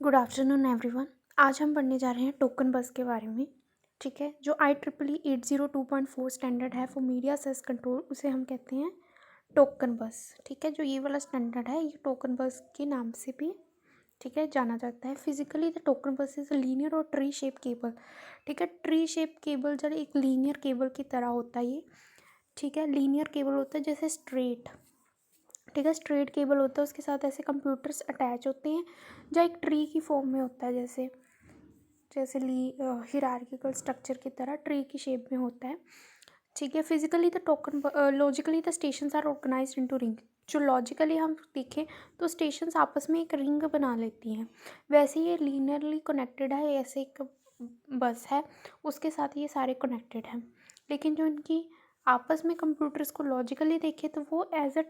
Good afternoon everyone. आज हम पढ़ने जा रहे हैं टोकन बस के बारे में। ठीक है, जो IEEE 802.4 स्टैंडर्ड है फॉर मीडिया एक्सेस कंट्रोल, उसे हम कहते हैं टोकन बस। ठीक है, जो ये वाला स्टैंडर्ड है ये टोकन बस के नाम से भी ठीक है जाना जाता है। फिजिकली द टोकन बस इज लीनियर और ट्री शेप केबल। ठीक है, ट्री शेप केबल जब एक लीनियर केबल की तरह होता है ये। ठीक है, लीनियर केबल होता है जैसे स्ट्रेट। ठीक है, स्ट्रेट केबल होता है, उसके साथ ऐसे कंप्यूटर्स अटैच होते हैं जो एक ट्री की फॉर्म में होता है, जैसे जैसे हिरार्किकल स्ट्रक्चर की तरह ट्री की शेप में होता है। ठीक है, physically the token logically the stations are organised into ring. जो लॉजिकली हम देखें तो स्टेशंस आपस में एक रिंग बना लेती हैं, वैसे ये लीनियरली कनेक्टेड है, ऐसे एक बस है उसके साथ ये सारे कनेक्टेड हैं। लेकिन जो इनकी आपस में कंप्यूटर्स को लॉजिकली देखें तो वो एज अ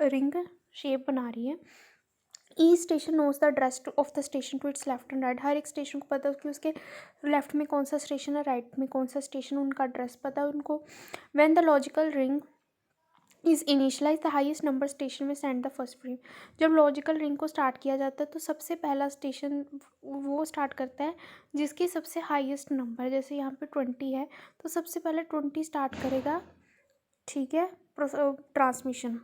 रिंग शेप बना रही है। Each station knows the address of the station to its left and right. हर एक स्टेशन को पता है कि उसके लेफ्ट में कौन सा स्टेशन है, राइट में कौन सा स्टेशन, उनका एड्रेस पता है उनको। When the logical ring is initialise the highest number station में सेंड द फर्स्ट फ्रेम। जब लॉजिकल रिंग को स्टार्ट किया जाता है तो सबसे पहला स्टेशन वो स्टार्ट करता है जिसकी सबसे हाईएस्ट नंबर, जैसे यहाँ पे 20 है तो सबसे पहले 20 स्टार्ट करेगा। ठीक है, transmission.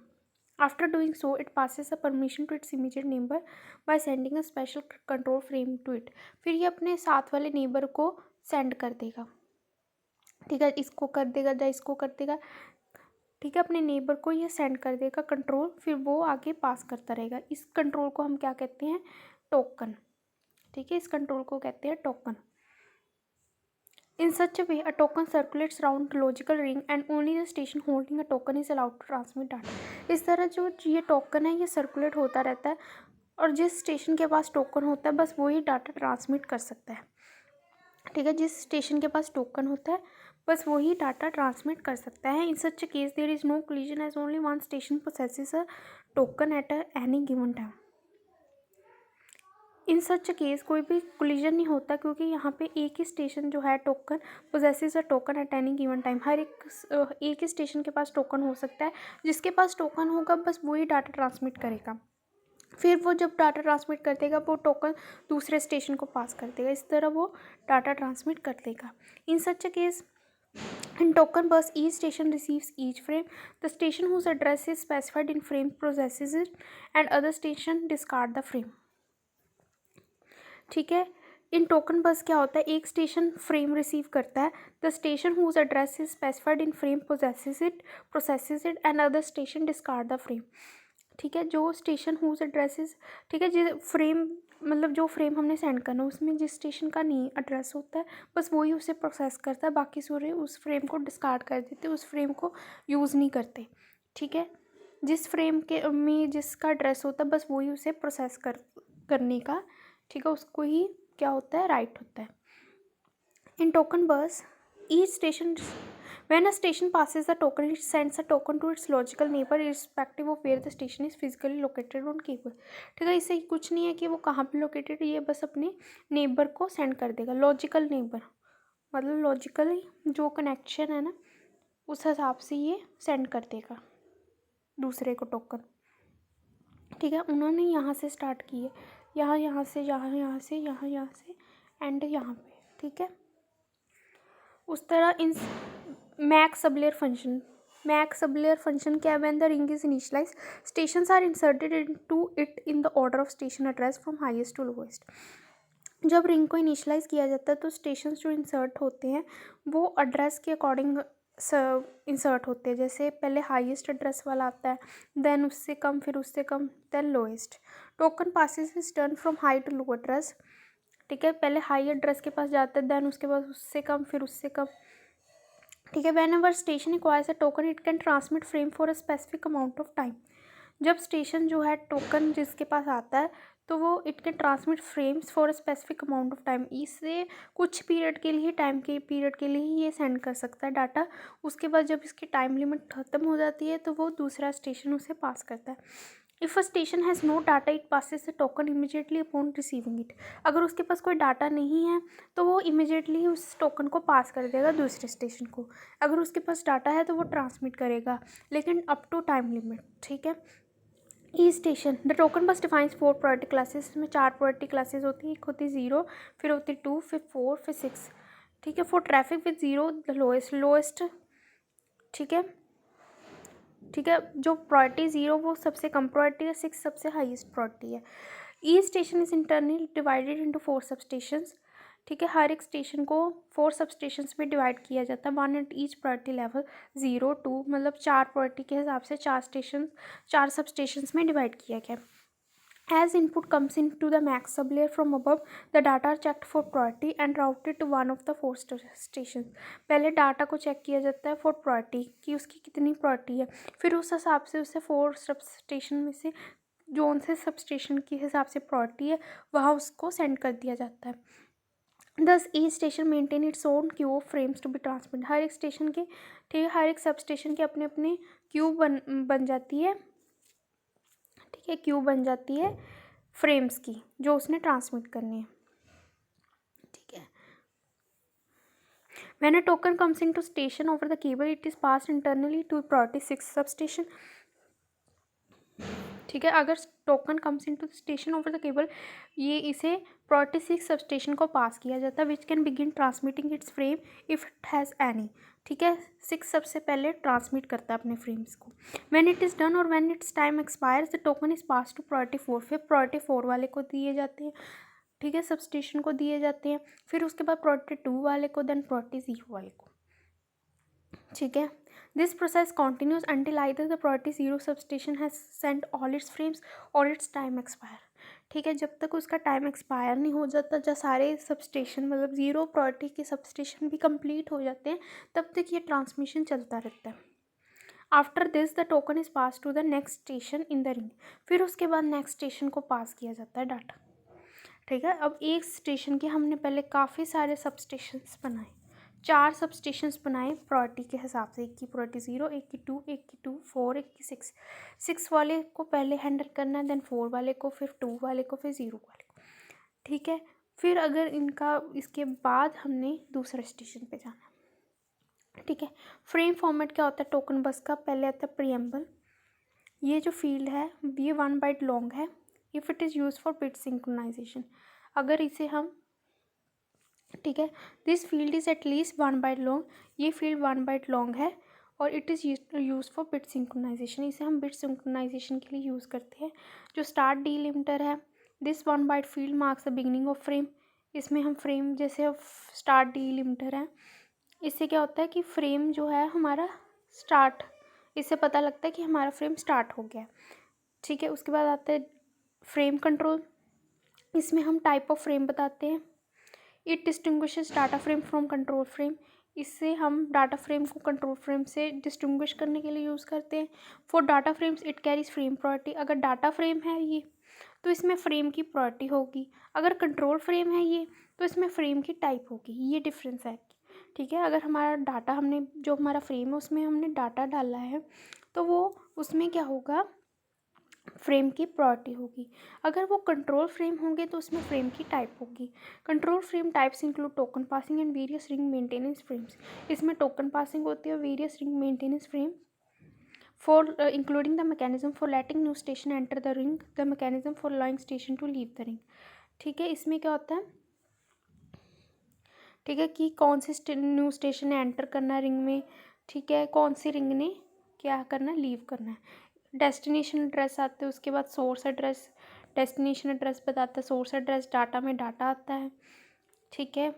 After doing so, it passes a permission to its immediate neighbor by sending a special control frame to it. फिर ये अपने साथ वाले नेबर को सेंड कर देगा। ठीक है, इसको कर देगा या इसको कर देगा। ठीक है, अपने नेबर को ये सेंड कर देगा कंट्रोल, फिर वो आगे पास करता रहेगा। इस कंट्रोल को हम क्या कहते हैं? टोकन। ठीक है, इस कंट्रोल को कहते हैं token. In such a way, a token circulates around logical ring and only the station holding a token is allowed to transmit data. इस तरह जो ये टोकन है ये सर्कुलेट होता रहता है और जिस स्टेशन के पास टोकन होता है बस वही डाटा ट्रांसमिट कर सकता है। ठीक है, जिस स्टेशन के पास टोकन होता है बस वही डाटा ट्रांसमिट कर सकता है। इन सच a case there is no collision as only one station possesses a token at any given time. In such case कोई भी कोलिजन नहीं होता क्योंकि यहाँ पे एक ही स्टेशन जो है token possesses a token at any given time. हर एक ही स्टेशन के पास टोकन हो सकता है, जिसके पास टोकन होगा बस वही डाटा ट्रांसमिट करेगा। फिर वो जब डाटा ट्रांसमिट कर देगा वो टोकन दूसरे स्टेशन को पास कर देगा, इस तरह वो डाटा ट्रांसमिट कर देगा। In such case in token bus, each station receives each frame. The station whose address is specified in frame processes it, and other station discard the frame. ठीक है, इन टोकन बस क्या होता है, एक स्टेशन फ्रेम रिसीव करता है, the station whose address is specified in frame processes it and other station discard the frame. ठीक है, जो स्टेशन हुज एड्रेस इज, ठीक है, जिस फ्रेम मतलब जो फ्रेम हमने सेंड करना उसमें जिस स्टेशन का नहीं एड्रेस होता है बस वही उसे प्रोसेस करता है, बाकी सारे उस फ्रेम को डिस्कार्ड कर देते, उस फ्रेम को यूज़ नहीं करते। ठीक है, जिस फ्रेम के में जिसका एड्रेस होता है बस वही उसे प्रोसेस करने का, ठीक है, उसको ही क्या होता है, राइट होता है। इन टोकन बस each station when a station passes the token it sends a token to its logical neighbor irrespective of where the station is physically located on cable. ठीक है, इससे कुछ नहीं है कि वो कहाँ पे लोकेटेड, ये बस अपने नेबर को सेंड कर देगा। लॉजिकल नेबर मतलब लॉजिकली जो कनेक्शन है ना उस हिसाब से ये सेंड कर देगा दूसरे को टोकन। ठीक है, उन्होंने यहाँ से स्टार्ट की है, यहाँ से यहाँ से यहाँ से एंड यहाँ पे। ठीक है, उस तरह इन मैक्स सबलेयर फंक्शन क्या है? When the ring is initialise stations are inserted into it in the order of station address from highest to lowest. जब रिंग को इनिशियलाइज किया जाता है तो स्टेशन जो इंसर्ट होते हैं वो एड्रेस के अकॉर्डिंग इंसर्ट होते हैं, जैसे पहले हाईएस्ट एड्रेस वाला आता है, देन उससे कम, फिर उससे कम, then lowest. Token passes is turn from high to low address. ठीक है, पहले हाई एड्रेस के पास जाता है, देन उसके बाद उससे कम, फिर उससे कम। ठीक है, when ever station acquires a token it can transmit frame for a specific amount of time. जब स्टेशन जो है टोकन जिसके पास आता है तो वो it can transmit frames for a specific amount of time, इससे कुछ पीरियड के लिए, टाइम के पीरियड के लिए ही ये सेंड कर सकता है डाटा। उसके बाद जब इसकी टाइम लिमिट ख़त्म हो जाती है तो वो दूसरा स्टेशन उसे पास करता है। If a station has no data it passes the token immediately upon receiving it. अगर उसके पास कोई डाटा नहीं है तो वो इमीडिएटली उस टोकन को पास कर देगा दूसरे स्टेशन को। अगर उसके पास डाटा है तो वो ट्रांसमिट करेगा, लेकिन अप टू टाइम लिमिट। ठीक है, ई स्टेशन द टोकन बस डिफाइंस 4 प्रायोरिटी क्लासेस। इसमें 4 प्रायोरिटी क्लासेस होती है। एक होती है 0, फिर होती है 2, फिर 4, फिर 6। ठीक है। For traffic with 0 the lowest. ठीक है। ठीक है। जो प्रायोरिटी 0 वो सबसे कम प्रायोरिटी है, 6 सबसे हाईएस्ट प्रायोरिटी है। Each station is internally divided into 4 sub stations. ठीक है। हर एक स्टेशन को 4 सब स्टेशंस में डिवाइड किया जाता है, 1 एट ईच प्रायोरिटी लेवल। 0, 2 मतलब 4 प्रायोरिटी के हिसाब से 4 सब स्टेशंस में डिवाइड किया गया। As input comes into the max sublayer from above, the data are checked for priority and routed to one of the 4 stations. पहले डाटा को check किया जाता है फॉर प्रायोरिटी कि उसकी कितनी प्रायोरिटी है, फिर उस हिसाब से उसे 4 सब स्टेशन में से जोन से सब स्टेशन के हिसाब से प्रायोरिटी है वहाँ उसको सेंड कर दिया जाता है। Thus each station maintain its own queue of frames to be transmit. हर एक स्टेशन के, ठीक है, हर एक सब स्टेशन के अपने अपने क्यू बन जाती है। ठीक है। क्यू बन जाती है फ्रेम्स की जो उसने ट्रांसमिट करनी है। ठीक है। When a token comes into station over the cable, it is passed internally to priority 6 substation. ठीक है। अगर token comes into station over the cable, ये इसे प्रायोरिटी 6 सब स्टेशन को पास किया जाता है, which can begin transmitting it's frame if it has any. ठीक है। 6 सबसे पहले ट्रांसमिट करता है अपने फ्रेम्स को। व्हेन इट इज़ डन और when its time expires the token is pass to priority 4। फिर प्रायोरिटी 4 वाले को दिए जाते हैं। ठीक है। सब स्टेशन को दिए जाते हैं, फिर उसके बाद प्रायोरिटी 2 वाले को, देन प्रायोरिटी 0 वाले को। ठीक है। This process continues until either the priority 0 sub station has sent all it's frames और इट्स टाइम एक्सपायर। ठीक है। जब तक उसका टाइम एक्सपायर नहीं हो जाता, जब सारे सब स्टेशन मतलब 0 प्रायोरिटी के सब स्टेशन भी कंप्लीट हो जाते हैं, तब तक ये ट्रांसमिशन चलता रहता है। After this the token is pass to the next station in the ring. फिर उसके बाद नेक्स्ट स्टेशन को पास किया जाता है डाटा। ठीक है। अब एक स्टेशन के हमने पहले काफ़ी सारे सब स्टेशंस बनाए, 4 सब स्टेशंस बनाए प्रायोरिटी के हिसाब से। एक की प्रायोरिटी 0, एक की 2, एक की 2, 4, एक की 6। 6 वाले को पहले हैंडल करना है, देन 4 वाले को, फिर 2 वाले को, फिर 0 वाले को। ठीक है। फिर अगर इनका इसके बाद हमने दूसरे स्टेशन पे जाना है। ठीक है। फ्रेम फॉर्मेट क्या होता है टोकन बस का? पहले आता है प्रीएम्बल। ये जो फील्ड है ये 1 बाइट लॉन्ग है। If it is use for bit synchronisation, अगर इसे हम, ठीक है, this field is at least 1 byte long. ये फील्ड 1 बाइट लॉन्ग है और it is use for bit synchronisation. इसे हम बिट सिंक्रोनाइजेशन के लिए यूज़ करते हैं। जो स्टार्ट डीलिमिटर है, this 1 byte field marks the beginning of frame. इसमें हम फ्रेम, जैसे स्टार्ट डीलिमिटर है, इससे क्या होता है कि फ्रेम जो है हमारा स्टार्ट, इससे पता लगता है कि हमारा फ्रेम स्टार्ट हो गया। ठीक है। उसके बाद आता है फ्रेम कंट्रोल। इसमें हम टाइप ऑफ फ्रेम बताते हैं। It distinguishes data frame from control frame. इससे हम डाटा फ्रेम को कंट्रोल फ्रेम से डिस्टिंग्विश करने के लिए यूज़ करते हैं। For data frames it carries frame priority. अगर डाटा फ्रेम है ये तो इसमें फ्रेम की प्रायोरिटी होगी, अगर कंट्रोल फ्रेम है ये तो इसमें फ्रेम की टाइप होगी। ये डिफरेंस है। ठीक है। अगर हमारा डाटा, हमने जो हमारा फ्रेम है उसमें हमने डाटा डाला है तो वो उसमें क्या होगा, फ्रेम की प्रायोरिटी होगी। अगर वो कंट्रोल फ्रेम होंगे तो उसमें फ्रेम की टाइप होगी। Control frame types include token passing and various ring maintenance frames. इसमें टोकन पासिंग होती है और various ring maintenance frame for including the mechanism for letting new station enter the ring, the mechanism for allowing station to leave the ring. ठीक है। इसमें क्या होता है, ठीक है, कि कौन से न्यू स्टेशन ने एंटर करना है रिंग में, ठीक है, कौन सी रिंग ने क्या करना है, लीव करना है। डेस्टिनेशन एड्रेस आते हैं, उसके बाद सोर्स एड्रेस। डेस्टिनेशन एड्रेस बताता है, सोर्स एड्रेस डाटा में डाटा आता है। ठीक है।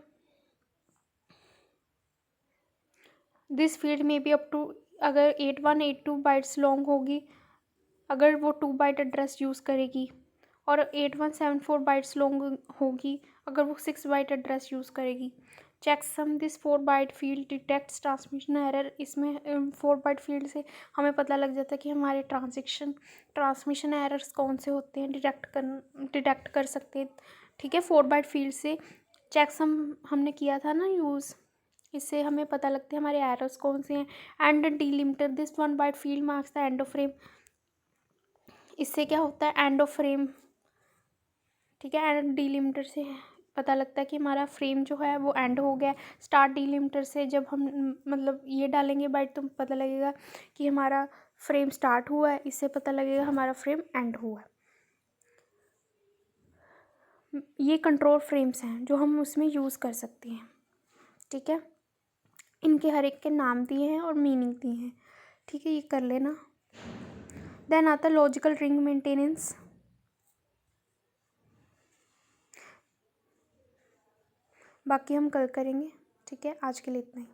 दिस फील्ड में भी अप टू, अगर 8182 बाइट्स लॉन्ग होगी अगर वो 2 बाइट एड्रेस यूज़ करेगी, और 8174 बाइट्स लॉन्ग होगी अगर वो 6 बाइट एड्रेस यूज़ करेगी। Checksum this 4 byte field detects transmission error. इसमें 4 बाइट फील्ड से हमें पता लग जाता है कि हमारे ट्रांसमिशन एरर्स कौन से होते हैं, डिटेक्ट कर सकते हैं। ठीक है। 4 बाइट फील्ड से चेकसम हमने किया था ना यूज़, इससे हमें पता लगता है हमारे एरर्स कौन से हैं। End delimiter this 1 byte field marks the end of frame. इससे क्या होता है, एंड ऑफ फ्रेम। ठीक है। एंड डीलिमिटर से पता लगता है कि हमारा फ्रेम जो है वो एंड हो गया। स्टार्ट डीलिमिटर से जब हम मतलब ये डालेंगे बाइट तो पता लगेगा कि हमारा फ्रेम स्टार्ट हुआ है, इससे पता लगेगा हमारा फ्रेम एंड हुआ है। ये कंट्रोल फ्रेम्स हैं जो हम उसमें यूज़ कर सकते हैं, ठीक है। इनके हर एक के नाम दिए हैं और मीनिंग दिए हैं, ठीक है, ये कर लेना। देन आता है लॉजिकल रिंग मेंटेनेंस। बाकी हम कल करेंगे, ठीक है। आज के लिए इतना ही।